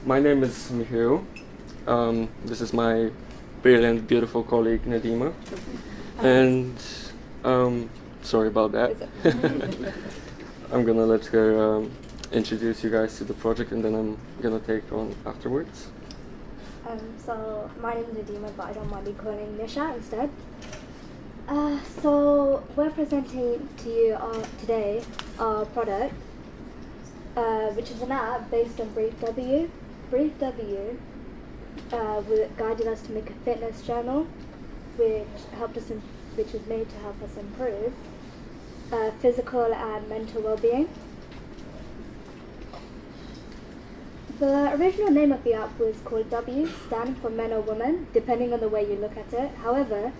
My name is Michiel. This is my brilliant, beautiful colleague Nadima. And sorry about that. I'm gonna let her introduce you guys to the project, and then I'm gonna take on afterwards. So my name is Nadima, but I don't mind being calling Nisha instead. So we're presenting to you today our product, which is an app based on BriefW. BriefW guided us to make a fitness journal, which is made to help us improve physical and mental well-being. The original name of the app was called W, standing for men or women, depending on the way you look at it. However,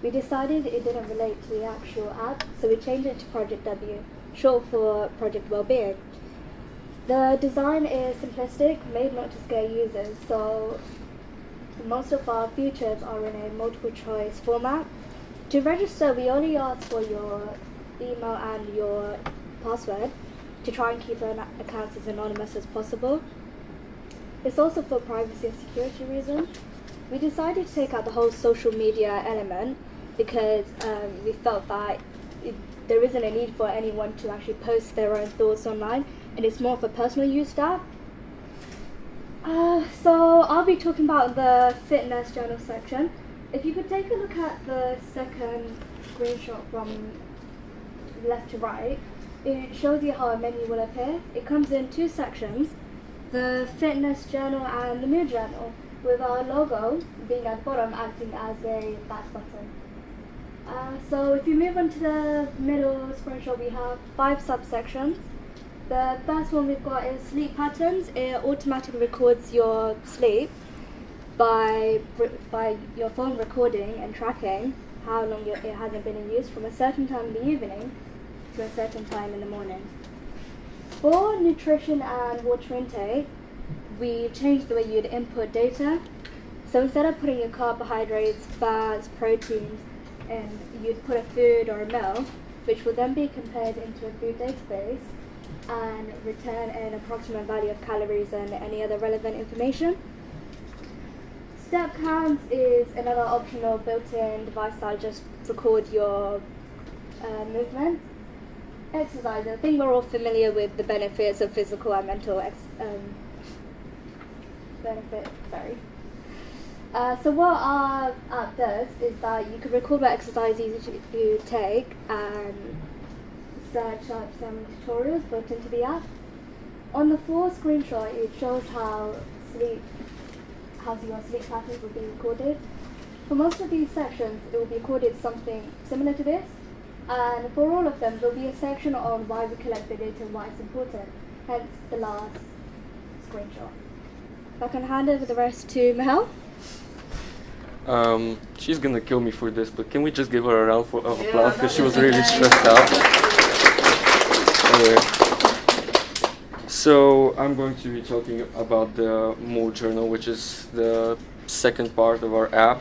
we decided it didn't relate to the actual app, so we changed it to Project W, short for Project Wellbeing. The design is simplistic, made not to scare users, so most of our features are in a multiple choice format. To register, we only ask for your email and your password to try and keep our accounts as anonymous as possible. It's also for privacy and security reasons. We decided to take out the whole social media element because we felt that there isn't a need for anyone to actually post their own thoughts online, and it's more of a personal use app. So I'll be talking about the fitness journal section. If you could take a look at the second screenshot from left to right, it shows you how a menu will appear. It comes in two sections, the fitness journal and the mood journal, with our logo being at the bottom acting as a back button. So if you move on to the middle screenshot, we have 5 subsections. The first one we've got is sleep patterns. It automatically records your sleep by your phone recording and tracking how long it hasn't been in use from a certain time in the evening to a certain time in the morning. For nutrition and water intake, we've changed the way you'd input data. So instead of putting in carbohydrates, fats, proteins, and you'd put a food or a meal, which will then be compared into a food database and return an approximate value of calories and any other relevant information. Step counts is another optional built-in device that'll just record your movement. Exercise, I think we're all familiar with the benefits of physical and mental benefits. So what our app does is that you can record what exercises you take and search up some tutorials built into the app. On the fourth screenshot, it shows how your sleep patterns will be recorded. For most of these sections, it will be recorded something similar to this. And for all of them, there will be a section on why we collect the data and why it's important, hence the last screenshot. If I can hand over the rest to Michiel. She's gonna kill me for this, but can we just give her a round of applause because she was really stressed out. Anyway, so I'm going to be talking about the mood journal, which is the second part of our app.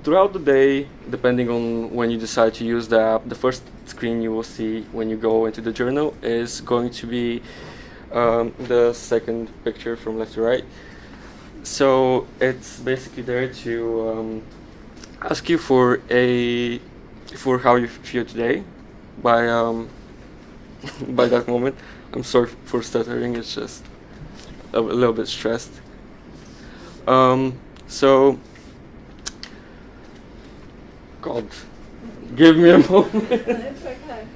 Throughout the day, depending on when you decide to use the app, the first screen you will see when you go into the journal is going to be the second picture from left to right. So it's basically there to ask you for how you feel today by by that moment. I'm sorry for stuttering, it's just a little bit stressed. So God, give me a moment. It's okay.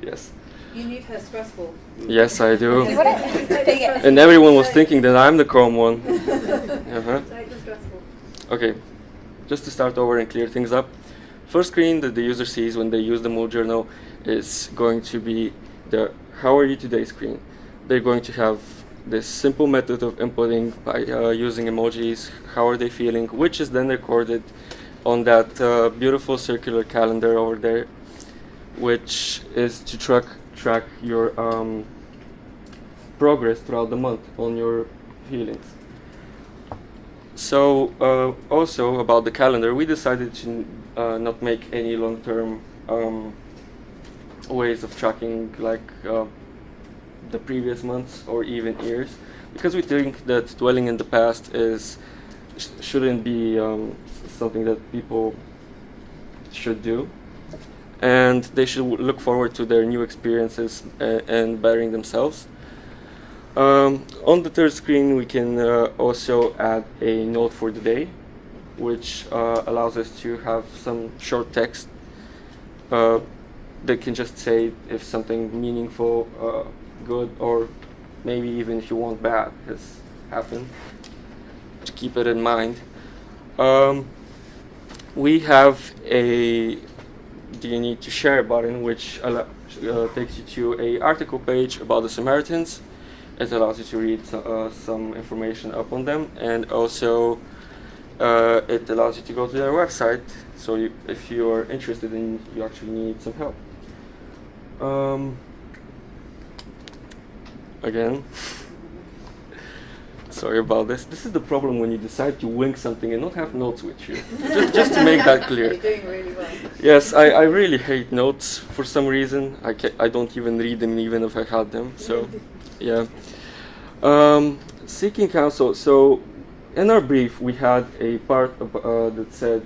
Yes. You need her stressful. Yes, I do. And everyone was thinking that I'm the calm one. Uh-huh. Take the stressful. Okay, just to start over and clear things up. First screen that the user sees when they use the mood journal is going to be the "How are you today" screen. They're going to have this simple method of inputting by using emojis. How are they feeling? Which is then recorded on that beautiful circular calendar over there, which is to track your progress throughout the month on your feelings. So also about the calendar, we decided to not make any long-term ways of tracking, like the previous months or even years, because we think that dwelling in the past shouldn't be something that people should do, and they should look forward to their new experiences and bettering themselves. On the third screen, we can also add a note for the day, which allows us to have some short text that can just say if something meaningful, good, or maybe even if you want bad has happened, to keep it in mind. We have a "Do you need to share" button, which takes you to a article page about the Samaritans. It allows you to read some information up on them, and also it allows you to go to their website. So if you are interested and you actually need some help. Again, sorry about this. This is the problem when you decide to wing something and not have notes with you. just to make that clear. You're doing really well. Yes, I really hate notes for some reason. I don't even read them even if I had them. So, yeah. Seeking counsel. So, in our brief, we had a part that said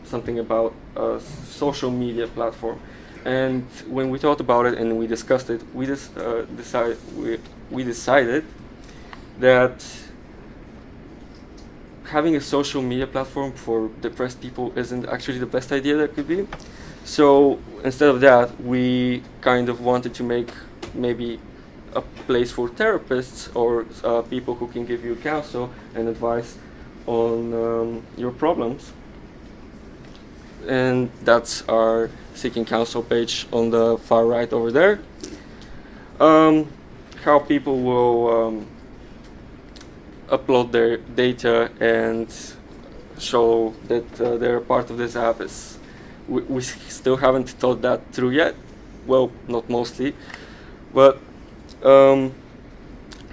something about a social media platform. And when we thought about it and we discussed it, we decided that having a social media platform for depressed people isn't actually the best idea that could be. So instead of that, we kind of wanted to make maybe a place for therapists or people who can give you counsel and advice on your problems. And that's our Seeking Counsel page on the far right over there. How people will upload their data and show that they're part of this app is we still haven't thought that through yet. Well, not mostly, but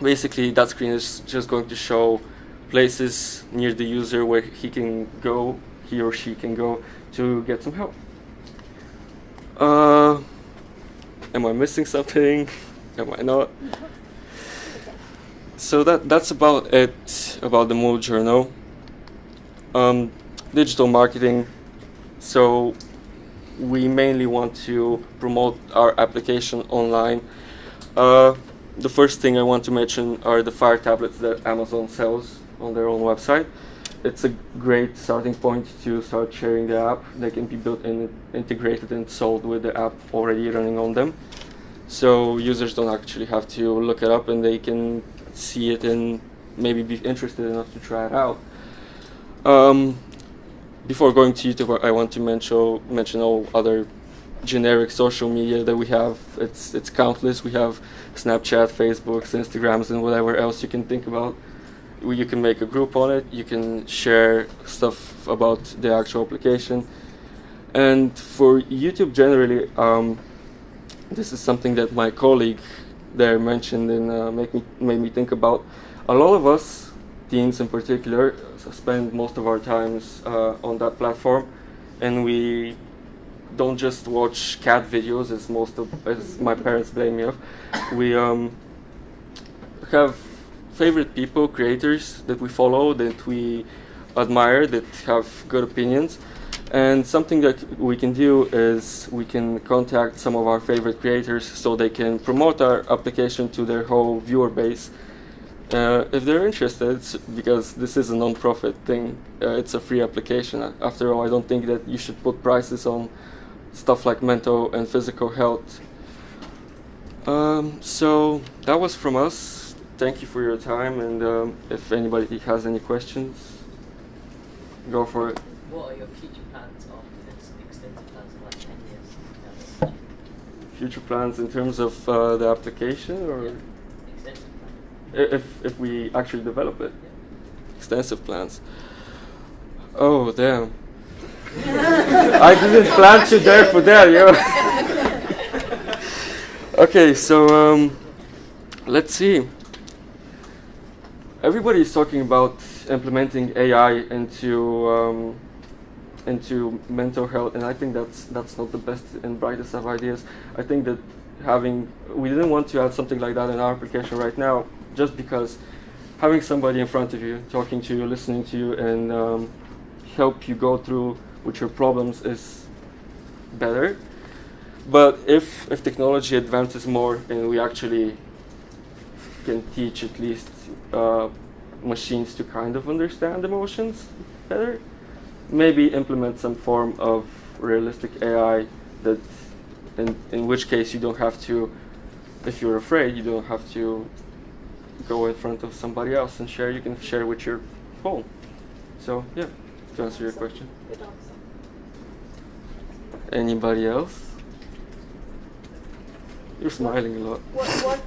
basically that screen is just going to show places near the user where he or she can go to get some help. Am I missing something? Am I not? So that's about it about the Moodle Journal. Digital marketing. So we mainly want to promote our application online. The first thing I want to mention are the Fire tablets that Amazon sells on their own website. It's a great starting point to start sharing the app. They can be built and integrated and sold with the app already running on them. So users don't actually have to look it up and they can see it and maybe be interested enough to try it out. Before going to YouTube, I want to mention all other generic social media that we have. It's countless. We have Snapchat, Facebooks, Instagrams, and whatever else you can think about. You can make a group on it. You can share stuff about the actual application. And for YouTube generally, this is something that my colleague there mentioned and made me think about. A lot of us, teens in particular, spend most of our times on that platform, and we don't just watch cat videos as my parents blame me of. We have favorite people, creators that we follow, that we admire, that have good opinions. And something that we can do is we can contact some of our favorite creators so they can promote our application to their whole viewer base. If they're interested, because this is a non-profit thing, it's a free application. After all, I don't think that you should put prices on stuff like mental and physical health. So that was from us. Thank you for your time, and if anybody has any questions, go for it. What are your future plans after this extensive plans of like 10 years? Future plans in terms of the application, or Extensive plans. if we actually develop it? Yeah. Extensive plans. Oh damn! I didn't plan to there for that, yo. Okay, so let's see. Everybody is talking about implementing AI into mental health, and I think that's not the best and brightest of ideas. I think that we didn't want to add something like that in our application right now, just because having somebody in front of you, talking to you, listening to you, and help you go through with your problems is better. But if technology advances more and we actually can teach at least machines to kind of understand emotions better, maybe implement some form of realistic AI that, in which case you don't have to, if you're afraid, you don't have to go in front of somebody else and share. You can share with your phone. So yeah, to answer your question. Good answer. Anybody else? You're smiling a lot. What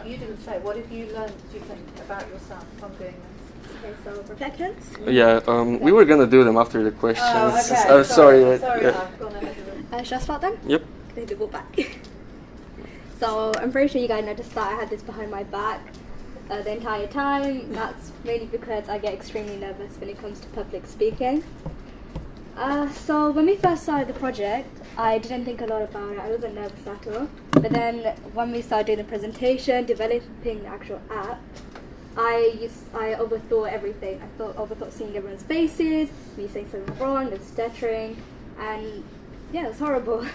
you didn't say, what have you learned, do you think, about yourself from doing this? Okay, so reflections. Yeah, we were gonna do them after the questions. Oh, okay. Sorry. Sorry, yeah. I've gone ahead of it. Should I start then? Yep. Maybe go back. So I'm pretty sure you guys noticed that I had this behind my back the entire time. That's mainly because I get extremely nervous when it comes to public speaking. So when we first started the project, I didn't think a lot about it. I wasn't nervous at all. But then when we started doing the presentation, developing the actual app, I overthought everything. I overthought seeing everyone's faces, me saying something wrong, the stuttering, and yeah, it was horrible.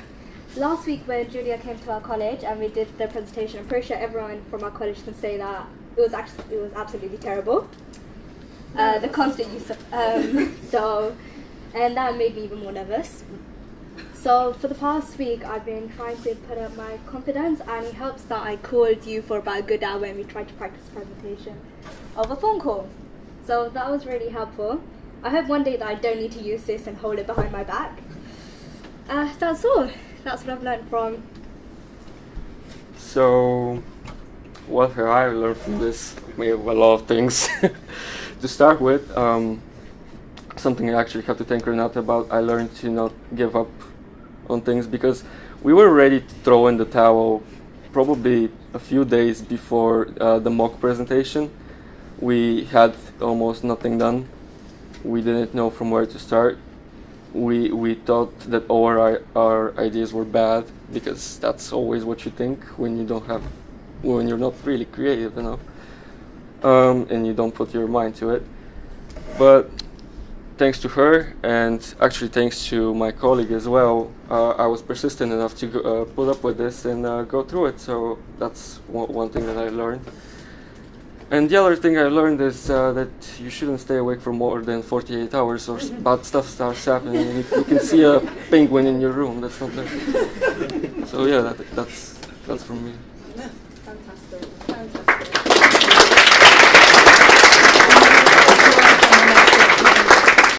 Last week when Julia came to our college and we did the presentation, I'm pretty sure everyone from our college can say that it was absolutely terrible. The constant use of and that made me even more nervous. So for the past week, I've been trying to put up my confidence, and it helps that I called you for about a good hour and we tried to practice presentation over phone call. So that was really helpful. I hope one day that I don't need to use this and hold it behind my back. That's all. That's what I've learned from. So, what have I learned from this? We have a lot of things. To start with, something I actually have to thank Renata about, I learned to not give up on things, because we were ready to throw in the towel probably a few days before the mock presentation. We had almost nothing done. We didn't know from where to start. We thought that all our ideas were bad, because that's always what you think when you're not really creative enough, and you don't put your mind to it. But thanks to her, and actually thanks to my colleague as well, I was persistent enough to put up with this and go through it. So that's one thing that I learned. And the other thing I learned is that you shouldn't stay awake for more than 48 hours, or bad stuff starts happening and you can see a penguin in your room. That's not there. So yeah, that's from me.